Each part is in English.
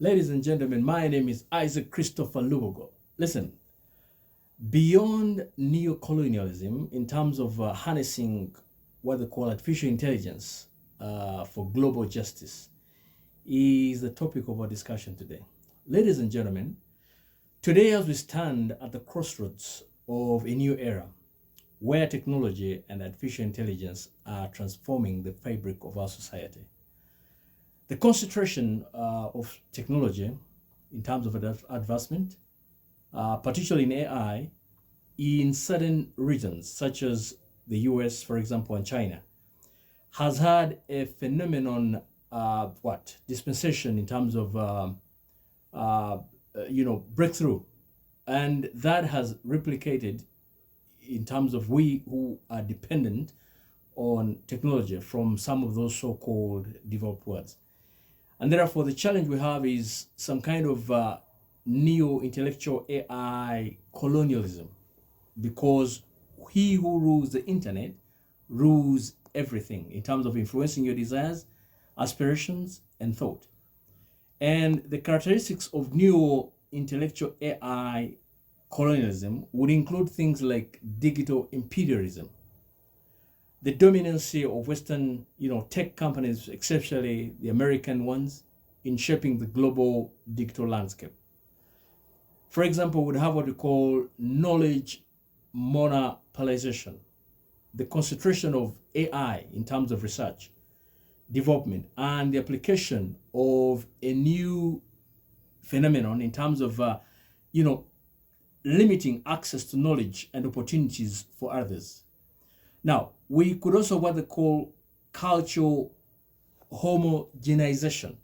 Ladies and gentlemen, my name is Isaac Christopher Lubogo. Listen, beyond neo-colonialism, in terms of harnessing what they call artificial intelligence for global justice, is the topic of our discussion today. Ladies and gentlemen, today as we stand at the crossroads of a new era where technology and artificial intelligence are transforming the fabric of our society. The concentration of technology in terms of advancement, particularly in AI, in certain regions such as the US, for example, and China, has had a phenomenon, dispensation in terms of, breakthrough. And that has replicated in terms of we who are dependent on technology from some of those so-called developed worlds. And therefore, the challenge we have is some kind of neo-intellectual AI colonialism, because he who rules the internet rules everything in terms of influencing your desires, aspirations, and thought. And the characteristics of neo-intellectual AI colonialism would include things like digital imperialism, the dominancy of Western, tech companies, especially the American ones, in shaping the global digital landscape. For example, we'd have what we call knowledge monopolization, the concentration of AI in terms of research, development, and the application of a new phenomenon in terms of, limiting access to knowledge and opportunities for others. Now, we could also what they call cultural homogenization,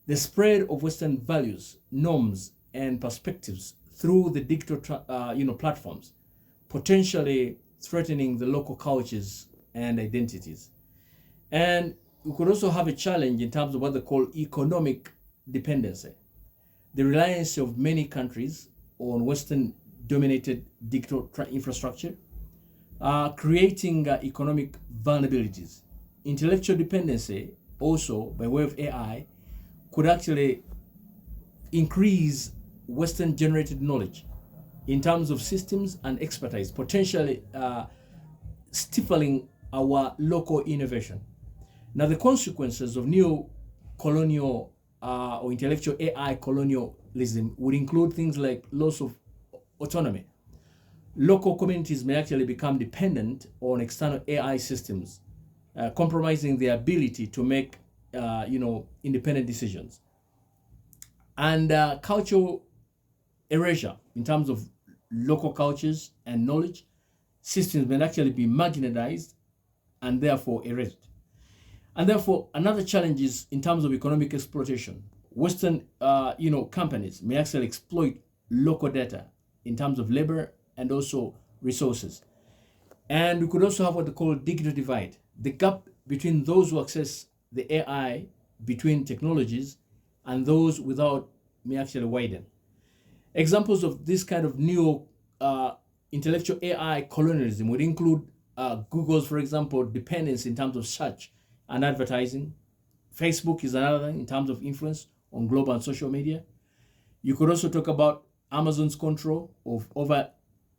the spread of Western values, norms, and perspectives through the digital, platforms, potentially threatening the local cultures and identities. And we could also have a challenge in terms of what they call economic dependency, the reliance of many countries on Western-dominated digital infrastructure, creating economic vulnerabilities. Intellectual dependency, also by way of AI, could actually increase Western-generated knowledge in terms of systems and expertise, potentially stifling our local innovation. Now, the consequences of neo-colonial or intellectual AI colonialism would include things like loss of autonomy. Local communities may actually become dependent on external AI systems, compromising their ability to make, independent decisions. And cultural erasure in terms of local cultures and knowledge systems may actually be marginalized and therefore erased. And therefore, another challenge is in terms of economic exploitation. Western, companies may actually exploit local data in terms of labor and also resources. And we could also have what they call digital divide, the gap between those who access the AI between technologies and those without may actually widen. Examples of this kind of neo intellectual AI colonialism would include Google's, for example, dependence in terms of search and advertising. Facebook is another in terms of influence on global and social media. You could also talk about Amazon's control of over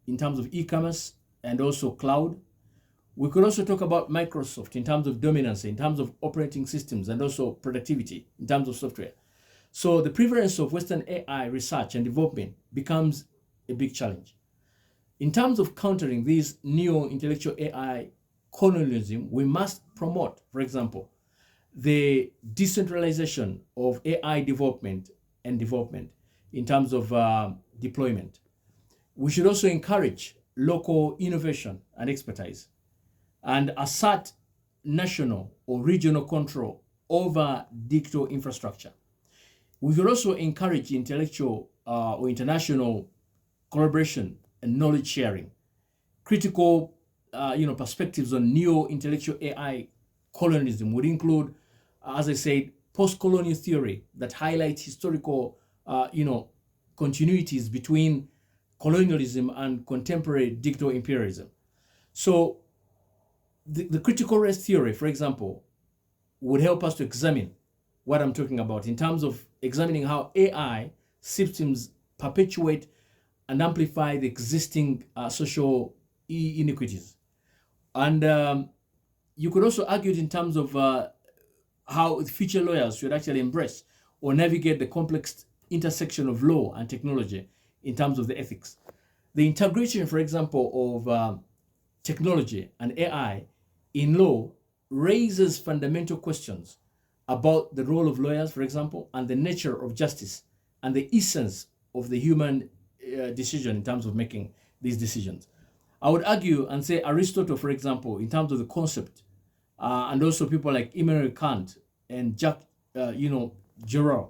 in terms of e-commerce and also cloud. We could also talk about Microsoft in terms of dominance, in terms of operating systems, and also productivity in terms of software. So the prevalence of Western AI research and development becomes a big challenge. In terms of countering these neo-intellectual AI colonialism, we must promote, for example, the decentralization of AI development in terms of deployment. We should also encourage local innovation and expertise and assert national or regional control over digital infrastructure. We could also encourage intellectual or international collaboration and knowledge sharing. Critical perspectives on neo-intellectual AI colonialism would include, as I said, post-colonial theory that highlights historical continuities between colonialism and contemporary digital imperialism. So the critical race theory, for example, would help us to examine what I'm talking about in terms of examining how AI systems perpetuate and amplify the existing social inequities. And you could also argue it in terms of how future lawyers should actually embrace or navigate the complex intersection of law and technology in terms of the ethics. The integration, for example, of technology and AI in law raises fundamental questions about the role of lawyers, for example, and the nature of justice and the essence of the human decision in terms of making these decisions. I would argue and say Aristotle, for example, in terms of the concept, and also people like Immanuel Kant and Jacques, Gerard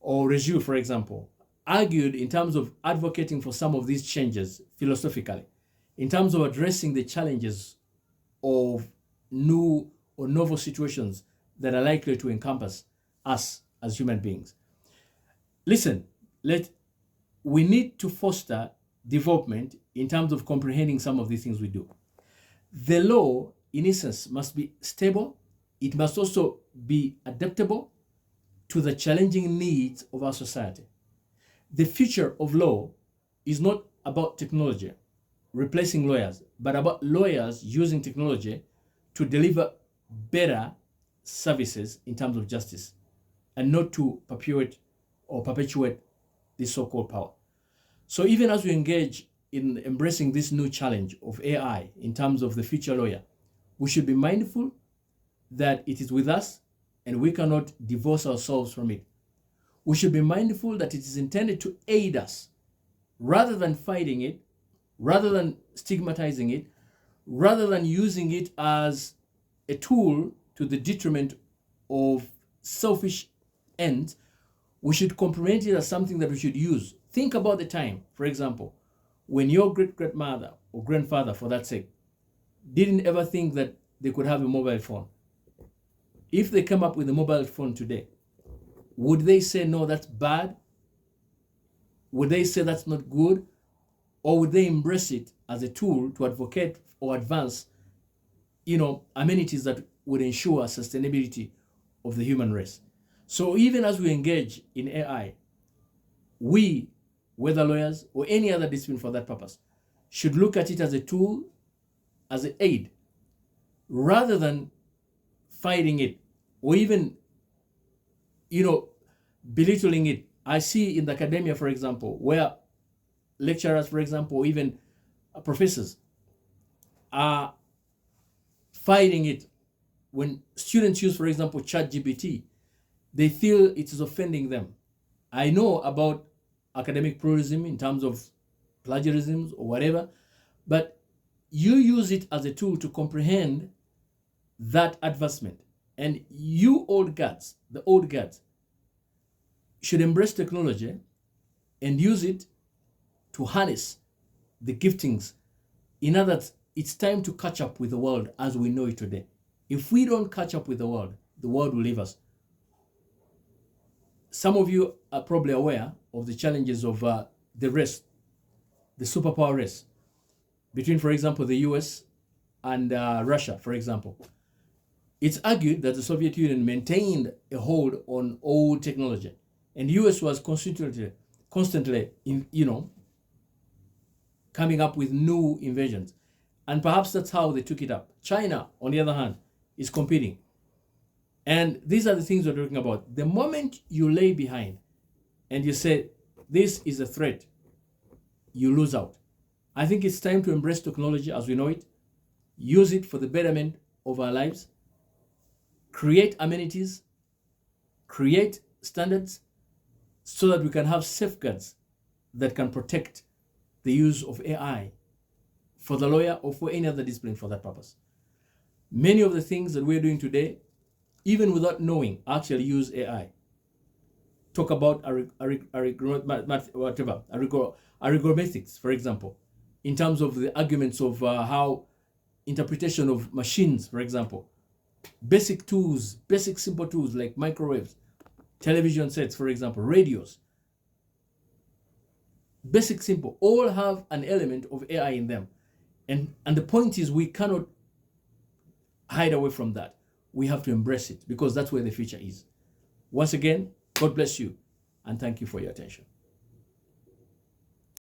or Regiu, for example, argued in terms of advocating for some of these changes philosophically, in terms of addressing the challenges of new or novel situations that are likely to encompass us as human beings. Listen, we need to foster development in terms of comprehending some of these things we do. The law, in essence, must be stable. It must also be adaptable to the challenging needs of our society. The future of law is not about technology replacing lawyers, but about lawyers using technology to deliver better services in terms of justice and not to perpetuate this so-called power. So even as we engage in embracing this new challenge of AI in terms of the future lawyer, we should be mindful that it is with us and we cannot divorce ourselves from it. We should be mindful that it is intended to aid us rather than fighting it, rather than stigmatizing it, rather than using it as a tool to the detriment of selfish ends. We should comprehend it as something that we should use. Think about the time, for example, when your great-grandmother or grandfather, for that sake, didn't ever think that they could have a mobile phone. If they come up with a mobile phone today, would they say, no, that's bad? Would they say that's not good? Or would they embrace it as a tool to advocate or advance, amenities that would ensure sustainability of the human race? So even as we engage in AI, we, whether lawyers or any other discipline for that purpose, should look at it as a tool, as an aid, rather than fighting it or even, belittling it. I see in the academia, for example, where lecturers, for example, or even professors are fighting it. When students use, for example, ChatGPT, they feel it is offending them. I know about academic pluralism in terms of plagiarism or whatever, but you use it as a tool to comprehend that advancement. And you the old guards, should embrace technology and use it to harness the giftings. In other words, it's time to catch up with the world as we know it today. If we don't catch up with the world will leave us. Some of you are probably aware of the challenges of the race, the superpower race between, for example, the US and Russia, for example. It's argued that the Soviet Union maintained a hold on old technology, and the US was constantly coming up with new inventions. And perhaps that's how they took it up. China, on the other hand, is competing. And these are the things we're talking about. The moment you lay behind and you say, this is a threat, you lose out. I think it's time to embrace technology as we know it, use it for the betterment of our lives, create amenities, create standards, so that we can have safeguards that can protect the use of AI for the lawyer or for any other discipline for that purpose. Many of the things that we're doing today, even without knowing, actually use AI. Talk about algorithmics, for example, in terms of the arguments of how interpretation of machines, for example, basic simple tools like microwaves, television sets, for example, radios, basic simple, all have an element of AI in them. And the point is, we cannot hide away from that. We have to embrace it because that's where the future is. Once again, God bless you and thank you for your attention.